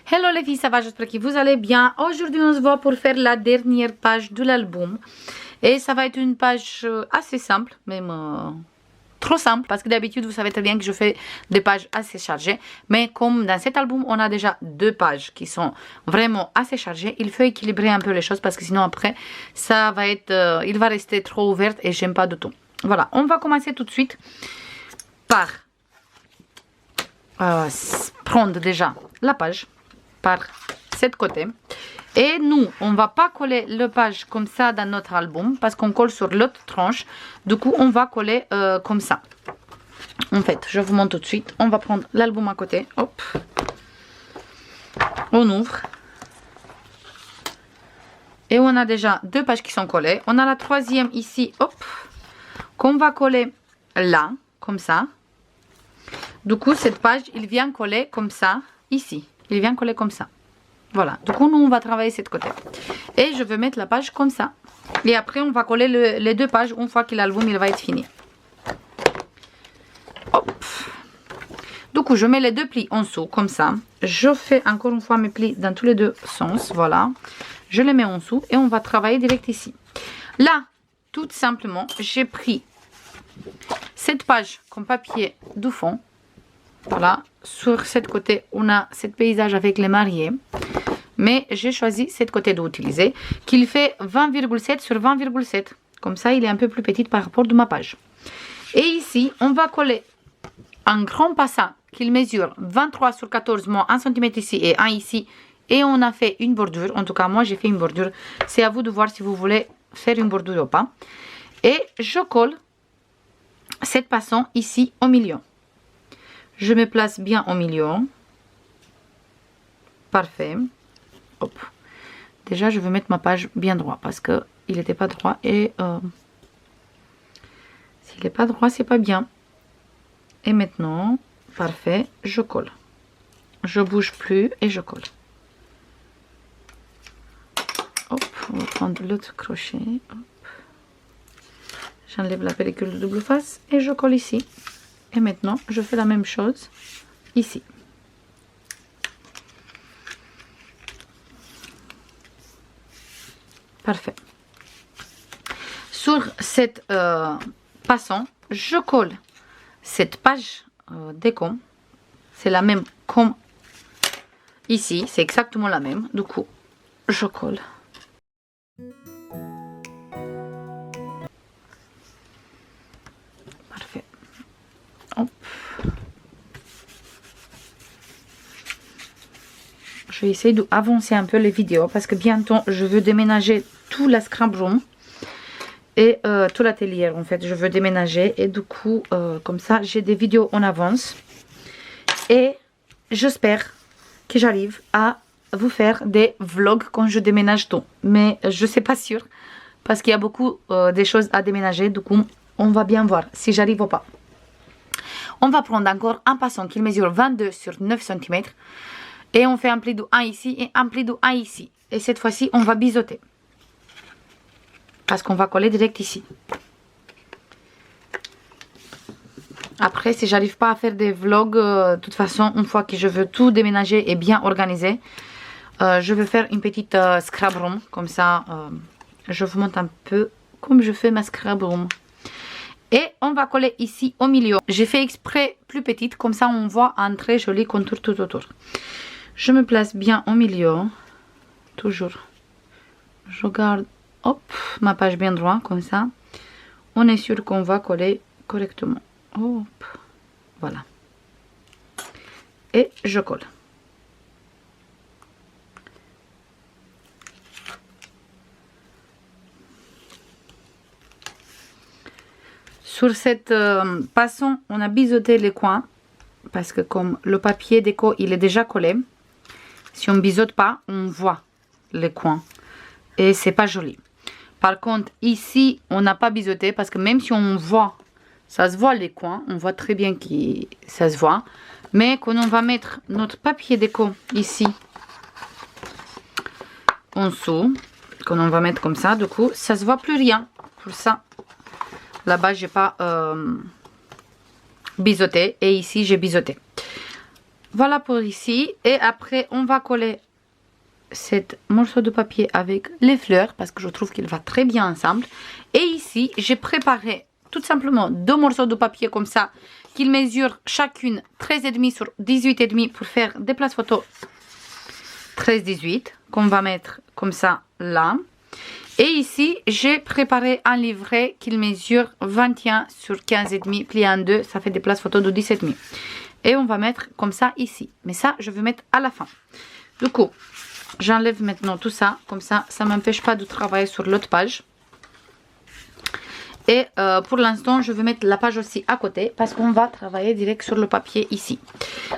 Hello les filles, ça va? J'espère que vous allez bien. Aujourd'hui, on se voit pour faire la dernière page de l'album. Et ça va être une page assez simple, même trop simple. Parce que d'habitude, vous savez très bien que je fais des pages assez chargées. Mais comme dans cet album, on a déjà deux pages qui sont vraiment assez chargées, il faut équilibrer un peu les choses parce que sinon après, ça va être, il va rester trop ouvert et j'aime pas du tout. Voilà, on va commencer tout de suite par prendre déjà la page par cette côté. Et nous, on va pas coller le page comme ça dans notre album parce qu'on colle sur l'autre tranche. Du coup, on va coller comme ça. En fait, je vous montre tout de suite. On va prendre l'album à côté. Hop. On ouvre. Et on a déjà deux pages qui sont collées. On a la troisième ici, hop, qu'on va coller là, comme ça. Du coup, cette page, il vient coller comme ça, ici. Il vient coller comme ça. Voilà. Du coup, nous, on va travailler cette côté. Et je vais mettre la page comme ça. Et après, on va coller les deux pages une fois que l'album, il va être fini. Hop. Du coup, je mets les deux plis en dessous, comme ça. Je fais encore une fois mes plis dans tous les deux sens. Voilà. Je les mets en dessous et on va travailler direct ici. Là, tout simplement, j'ai pris cette page comme papier du fond. Voilà, sur cette côté, on a ce paysage avec les mariés. Mais j'ai choisi cette côté d'utiliser, qu'il fait 20,7 sur 20,7. Comme ça, il est un peu plus petit par rapport de ma page. Et ici, on va coller un grand passant qu'il mesure 23 sur 14, moins 1 cm ici et 1 ici. Et on a fait une bordure. En tout cas, moi, j'ai fait une bordure. C'est à vous de voir si vous voulez faire une bordure ou pas. Et je colle cette passant ici au milieu. Je me place bien au milieu. Parfait. Hop. Déjà, je vais mettre ma page bien droit parce que il n'était pas droit et s'il n'est pas droit, c'est pas bien. Et maintenant, parfait, je colle. Je bouge plus et je colle. Hop, on va prendre l'autre crochet. J'enlève la pellicule de double face et je colle ici. Et maintenant, je fais la même chose ici. Parfait. Sur cette passant, je colle cette page déco. C'est la même comme ici. C'est exactement la même. Du coup, je colle. Parfait. Hop. Je vais essayer d'avancer un peu les vidéos parce que bientôt je veux déménager tout la scrap room et tout l'atelier en fait. Je veux déménager et du coup comme ça j'ai des vidéos en avance et j'espère que j'arrive à vous faire des vlogs quand je déménage tout. Mais je sais pas sûr parce qu'il y a beaucoup de choses à déménager. Du coup on va bien voir si j'arrive ou pas. On va prendre encore un passant qui mesure 22 sur 9 cm. Et on fait un pli de 1 ici et un pli de 1 ici. Et cette fois-ci, on va biseauter. Parce qu'on va coller direct ici. Après, si j'arrive pas à faire des vlogs, de toute façon, une fois que je veux tout déménager et bien organiser, je vais faire une petite scrap room. Comme ça, je vous montre un peu comme je fais ma scrap room. Et on va coller ici au milieu. J'ai fait exprès plus petite, comme ça on voit un très joli contour tout autour. Je me place bien au milieu, toujours. Je garde, hop, ma page bien droite, comme ça. On est sûr qu'on va coller correctement. Hop, voilà. Et je colle. Sur cette passant, on a biseauté les coins. Parce que comme le papier déco, il est déjà collé. Si on ne biseaute pas, on voit les coins. Et c'est pas joli. Par contre, ici, on n'a pas biseauté. Parce que même si on voit, ça se voit les coins. On voit très bien que ça se voit. Mais quand on va mettre notre papier déco ici, en dessous, quand on va mettre comme ça, du coup, ça se voit plus rien. Pour ça, là-bas, j'ai pas biseauté. Et ici, j'ai biseauté. Voilà pour ici. Et après, on va coller cet morceau de papier avec les fleurs parce que je trouve qu'il va très bien ensemble. Et ici, j'ai préparé tout simplement 2 morceaux de papier comme ça, qu'ils mesurent chacune 13,5 sur 18,5 pour faire des places photo 13-18, qu'on va mettre comme ça là. Et ici, j'ai préparé un livret qu'il mesure 21 sur 15,5 plié en 2, ça fait des places photo de 17,5. Et on va mettre comme ça ici. Mais ça, je vais mettre à la fin. Du coup, j'enlève maintenant tout ça, comme ça, ça ne m'empêche pas de travailler sur l'autre page. Et pour l'instant, je vais mettre la page aussi à côté parce qu'on va travailler direct sur le papier ici.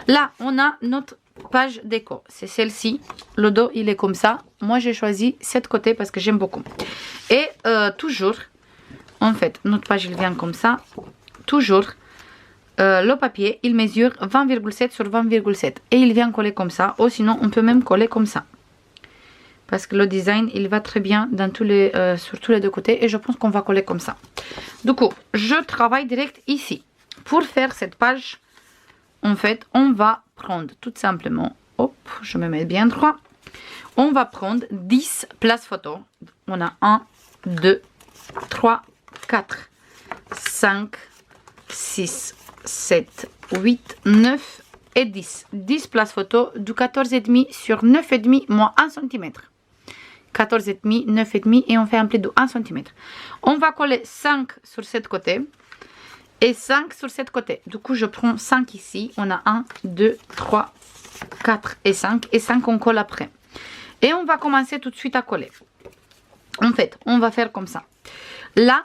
Là, on a notre page déco. C'est celle-ci. Le dos, il est comme ça. Moi, j'ai choisi cette côté parce que j'aime beaucoup. Et toujours, en fait, notre page, il vient comme ça. Toujours, le papier, il mesure 20,7 sur 20,7. Et il vient coller comme ça. Ou sinon, on peut même coller comme ça. Parce que le design, il va très bien dans sur tous les deux côtés. Et je pense qu'on va coller comme ça. Du coup, je travaille direct ici. Pour faire cette page, en fait, on va prendre tout simplement... Hop, je me mets bien droit. On va prendre 10 places photos. On a 1, 2, 3, 4, 5, 6, 7, 8, 9 et 10. 10 places photos du 14,5 sur 9,5 moins 1 cm. 14,5, 9,5 et on fait un pli de 1 cm. On va coller 5 sur cette côté et 5 sur cette côté. Du coup, je prends 5 ici. On a 1, 2, 3, 4 et 5. Et 5, on colle après. Et on va commencer tout de suite à coller. En fait, on va faire comme ça. Là,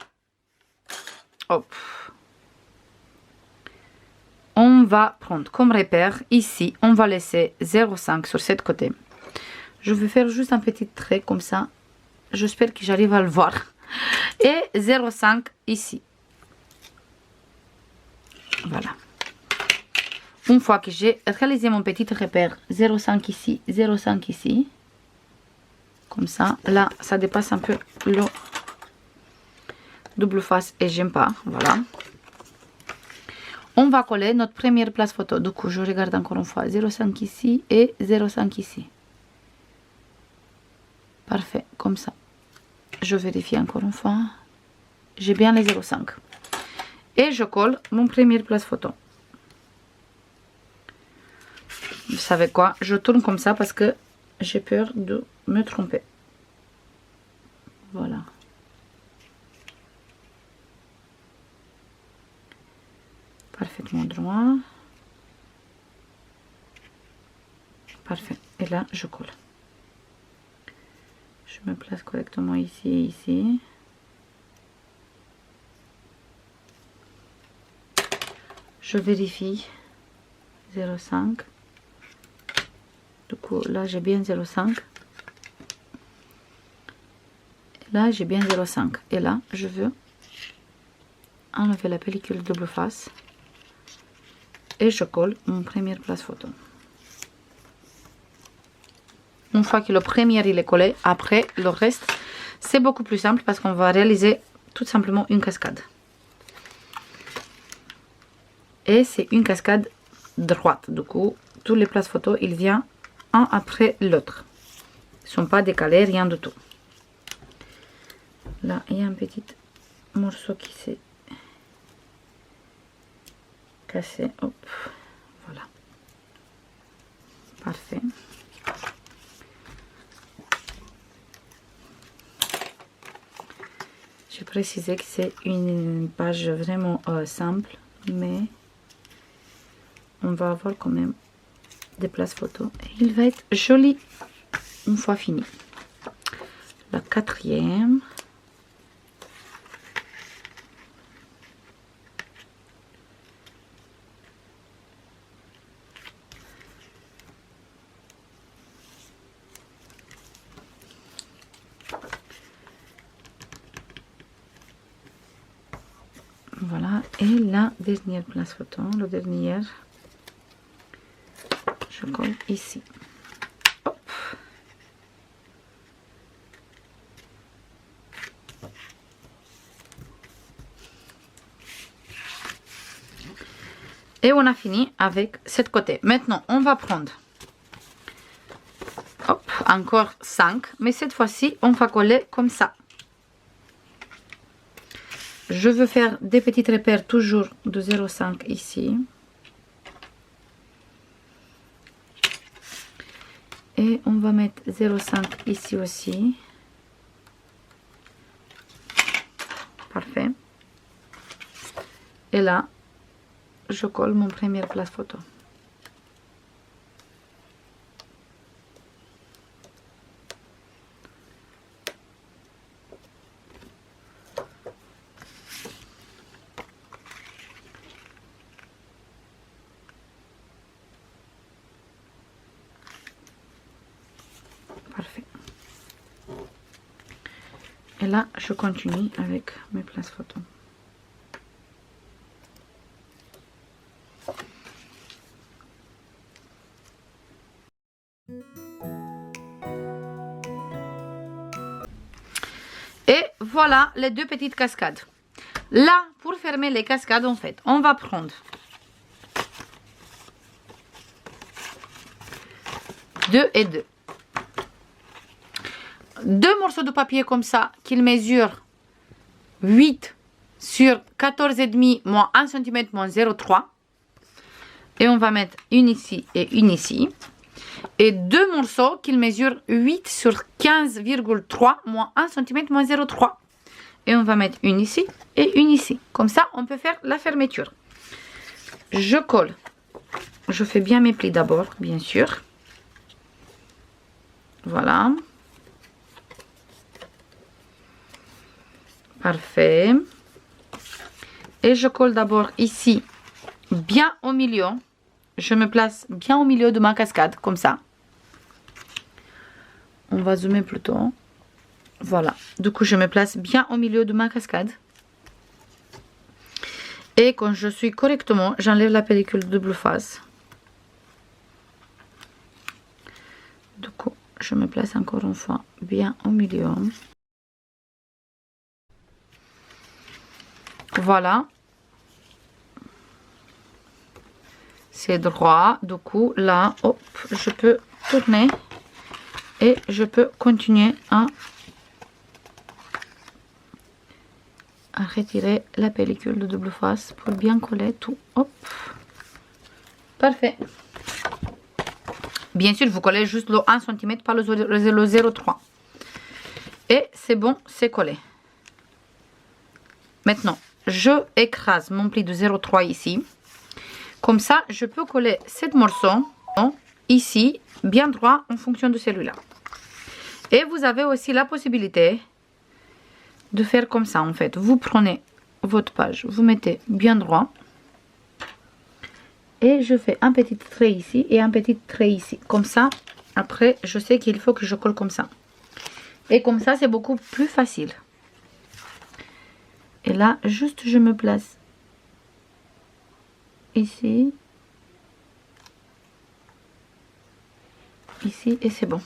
hop. On va prendre comme repère ici. On va laisser 0,5 sur cette côté. Je vais faire juste un petit trait comme ça. J'espère que j'arrive à le voir. Et 0,5 ici. Voilà. Une fois que j'ai réalisé mon petit repère, 0,5 ici, 0,5 ici. Comme ça. Là, ça dépasse un peu le double face et j'aime pas. Voilà. On va coller notre première place photo. Du coup, je regarde encore une fois. 0,5 ici et 0,5 ici. Parfait, comme ça. Je vérifie encore une fois. J'ai bien les 0,5. Et je colle mon première place photo. Vous savez quoi? Je tourne comme ça parce que j'ai peur de me tromper. Voilà. Parfaitement droit. Parfait. Et là, je colle. Je me place correctement ici et ici. Je vérifie 0,5. Du coup, là, j'ai bien 0,5. Là, j'ai bien 0,5. Et là, je veux enlever la pellicule double face. Et je colle mon première place photo. Une fois que le premier il est collé, après le reste, c'est beaucoup plus simple parce qu'on va réaliser tout simplement une cascade. Et c'est une cascade droite. Du coup, toutes les places photos, il vient un après l'autre. Ils ne sont pas décalés, rien du tout. Là, il y a un petit morceau qui s'est cassé. Hop, voilà. Parfait. J'ai précisé que c'est une page vraiment simple, mais on va avoir quand même des places photos. Et il va être joli une fois fini. La quatrième. Voilà, et la dernière place photo, le dernier, je colle ici. Hop. Et on a fini avec cette côté. Maintenant, on va prendre hop, encore 5. Mais cette fois-ci, on va coller comme ça. Je veux faire des petits repères toujours de 0,5 ici. Et on va mettre 0,5 ici aussi. Parfait. Et là, je colle mon premier place photo. Parfait. Et là, je continue avec mes places photos. Et voilà les deux petites cascades. Là, pour fermer les cascades, en fait, on va prendre 2 et 2. 2 morceaux de papier comme ça, qu'ils mesurent 8 sur 14,5 moins 1 cm moins 0,3. Et on va mettre une ici et une ici. Et 2 morceaux qu'ils mesurent 8 sur 15,3 moins 1 cm moins 0,3. Et on va mettre une ici et une ici. Comme ça, on peut faire la fermeture. Je colle. Je fais bien mes plis d'abord, bien sûr. Voilà. Parfait. Et je colle d'abord ici, bien au milieu. Je me place bien au milieu de ma cascade, comme ça. On va zoomer plutôt. Voilà. Du coup, je me place bien au milieu de ma cascade. Et quand je suis correctement, j'enlève la pellicule de double face. Du coup, je me place encore une fois bien au milieu. Voilà. C'est droit. Du coup, là, hop, je peux tourner. Et je peux continuer à retirer la pellicule de double face pour bien coller tout. Hop. Parfait. Bien sûr, vous collez juste le 1 cm, pas le 0,3. Et c'est bon, c'est collé. Maintenant, je écrase mon pli de 0,3 ici. Comme ça, je peux coller 7 morceaux ici, bien droit en fonction de celui-là. Et vous avez aussi la possibilité de faire comme ça en fait. Vous prenez votre page, vous mettez bien droit. Et je fais un petit trait ici et un petit trait ici. Comme ça, après, je sais qu'il faut que je colle comme ça. Et comme ça, c'est beaucoup plus facile. Et là, juste je me place ici. Ici et c'est bon.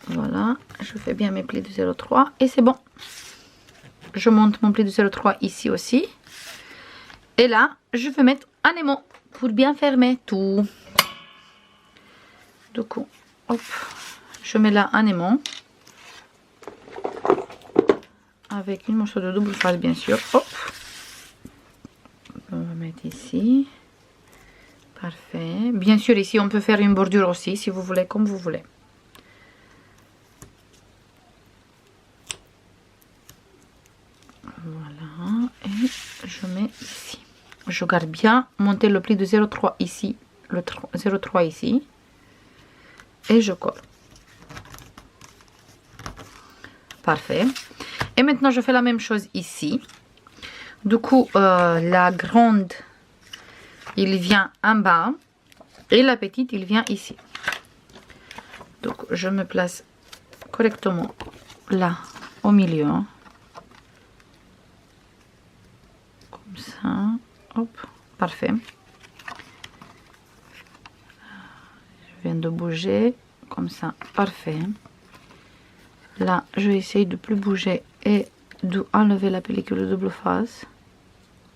Voilà, je fais bien mes plis de 0,3 et c'est bon. Je monte mon pli de 0,3 ici aussi. Et là, je vais mettre un aimant pour bien fermer tout. Du coup, hop, je mets là un aimant. Avec une morceau de double face, bien sûr. Hop. On va mettre ici. Parfait. Bien sûr, ici, on peut faire une bordure aussi, si vous voulez, comme vous voulez. Voilà. Et je mets ici. Je garde bien monter le pli de 0,3 ici, le 0,3 ici. Et je colle. Parfait. Et maintenant, je fais la même chose ici. Du coup, la grande, il vient en bas. Et la petite, il vient ici. Donc, je me place correctement là, au milieu. Comme ça. Hop, parfait. Je viens de bouger. Comme ça, parfait. Là, je vais essayer de plus bouger et d'enlever la pellicule de double face.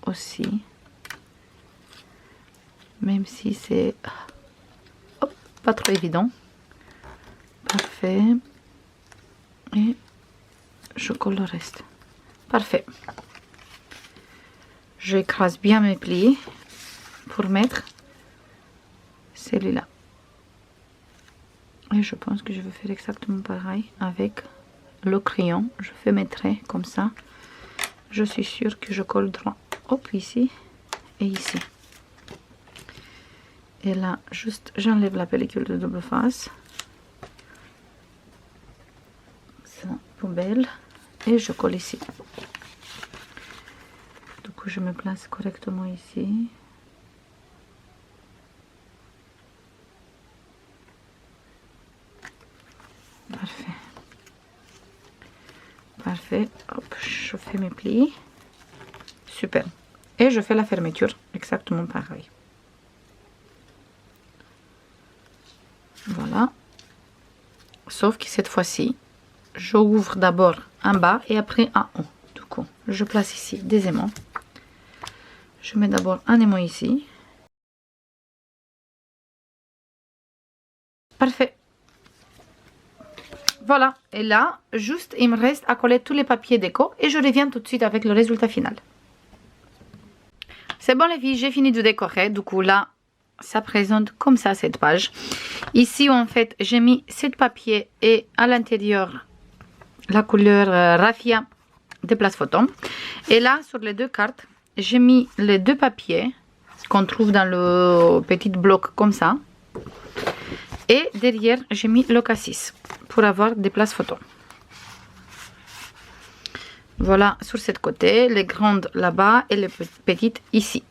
aussi. Même si c'est pas trop évident. Parfait. Et je colle le reste. Parfait. J'écrase bien mes plis pour mettre celui-là. Et je pense que je vais faire exactement pareil avec le crayon. Je fais mes traits comme ça. Je suis sûre que je colle droit. Hop, ici et ici. Et là, juste, j'enlève la pellicule de double face. Ça, poubelle. Et je colle ici. Du coup, je me place correctement ici. Parfait. Parfait. Hop, je fais mes plis. Super. Et je fais la fermeture exactement pareil. Voilà. Sauf que cette fois-ci, j'ouvre d'abord en bas et après en haut. Du coup, je place ici des aimants. Je mets d'abord un aimant ici. Parfait. Voilà. Et là, juste, il me reste à coller tous les papiers déco et je reviens tout de suite avec le résultat final. C'est bon les filles, j'ai fini de décorer. Du coup, là, ça présente comme ça cette page. Ici, en fait, j'ai mis 7 papiers et à l'intérieur, la couleur raffia des places photo. Et là, sur les deux cartes, j'ai mis les deux papiers qu'on trouve dans le petit bloc comme ça. Et derrière, j'ai mis le cassis pour avoir des places photo. Voilà, sur cette côté, les grandes là-bas et les petites ici.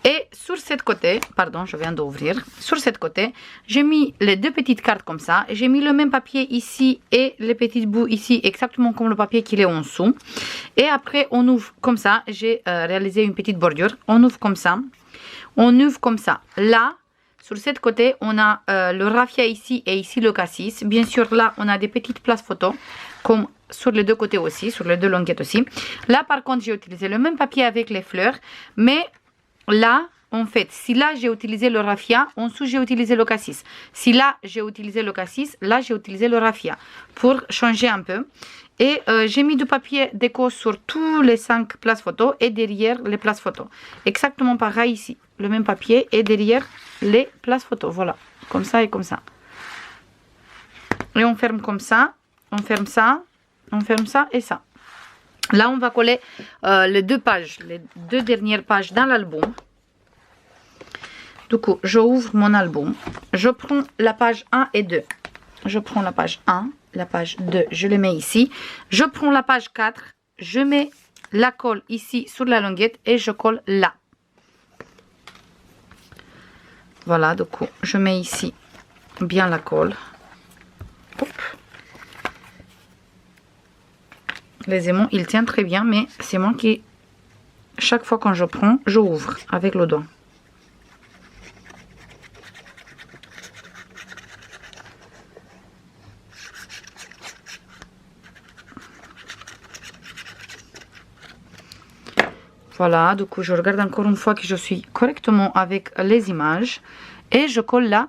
Et sur cette côté, pardon, je viens d'ouvrir. Sur cette côté, j'ai mis les deux petites cartes comme ça. J'ai mis le même papier ici et les petits bouts ici, exactement comme le papier qu'il est en dessous. Et après, on ouvre comme ça. J'ai réalisé une petite bordure. On ouvre comme ça. On ouvre comme ça. Là, sur cette côté, on a le raffia ici et ici le cassis. Bien sûr, là, on a des petites places photo, comme sur les deux côtés aussi, sur les deux longuettes aussi. Là, par contre, j'ai utilisé le même papier avec les fleurs, mais là, en fait, si là j'ai utilisé le raffia, en dessous j'ai utilisé le cassis. Si là j'ai utilisé le cassis, là j'ai utilisé le raffia pour changer un peu. Et j'ai mis du papier déco sur tous les 5 places photo et derrière les places photo. Exactement pareil ici. Le même papier et derrière les places photo. Voilà, comme ça et comme ça. Et on ferme comme ça, on ferme ça, on ferme ça et ça. Là, on va coller les deux pages, les deux dernières pages dans l'album. Du coup, j'ouvre mon album. Je prends la page 1 et 2. Je prends la page 1, la page 2, je les mets ici. Je prends la page 4, je mets la colle ici sur la languette et je colle là. Voilà, du coup, je mets ici bien la colle. Hop. Les aimants, ils tiennent très bien, mais c'est moi qui, chaque fois quand je prends, j'ouvre avec le doigt. Voilà, du coup, je regarde encore une fois que je suis correctement avec les images. Et je colle là,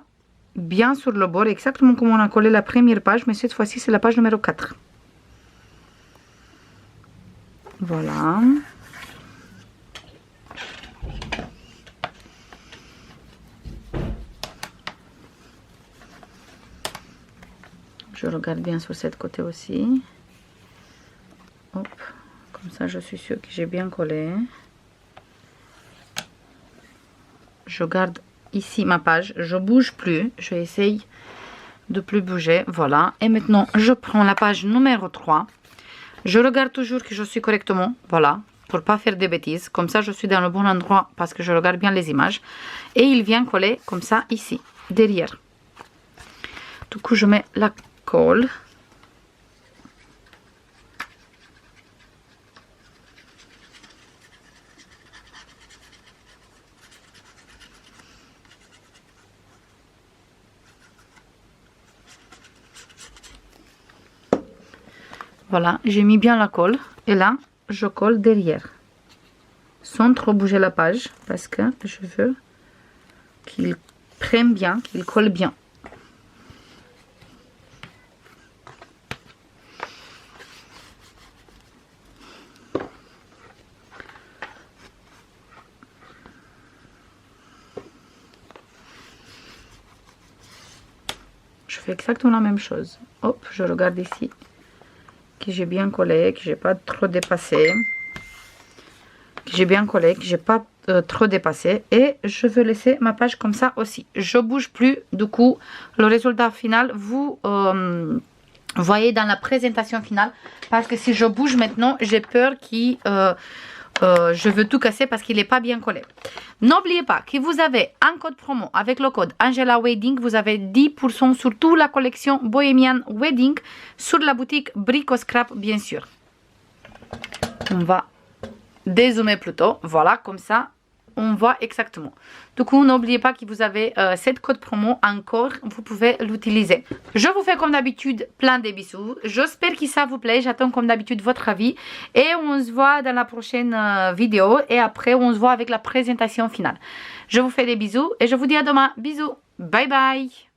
bien sur le bord, exactement comme on a collé la première page, mais cette fois-ci, c'est la page numéro 4. Voilà. Je regarde bien sur cette côté aussi. Hop, comme ça, je suis sûre que j'ai bien collé. Je garde ici ma page, je bouge plus, je essaye de plus bouger, voilà. Et maintenant, je prends la page numéro 3. Je regarde toujours que je suis correctement, voilà, pour pas faire des bêtises. Comme ça, je suis dans le bon endroit parce que je regarde bien les images. Et il vient coller comme ça ici, derrière. Du coup, je mets la colle. Voilà, j'ai mis bien la colle. Et là, je colle derrière. sans trop bouger la page parce que je veux qu'il prenne bien, qu'il colle bien. Je fais exactement la même chose. Hop, je regarde ici que j'ai bien collé, que j'ai pas trop dépassé. Que j'ai bien collé, que j'ai pas trop dépassé. Et je veux laisser ma page comme ça aussi. Je bouge plus. Du coup, le résultat final, vous voyez dans la présentation finale. Parce que si je bouge maintenant, j'ai peur qu'il... je veux tout casser parce qu'il n'est pas bien collé. N'oubliez pas que vous avez un code promo avec le code Angela Wedding. Vous avez 10% sur toute la collection Bohemian Wedding sur la boutique Brico Scrap, bien sûr. On va dézoomer plutôt. Voilà, comme ça, on voit exactement. Du coup, n'oubliez pas que vous avez cette code promo encore. Vous pouvez l'utiliser. Je vous fais comme d'habitude plein de bisous. J'espère que ça vous plaît. J'attends comme d'habitude votre avis. Et on se voit dans la prochaine vidéo. Et après, on se voit avec la présentation finale. Je vous fais des bisous et je vous dis à demain. Bisous. Bye bye.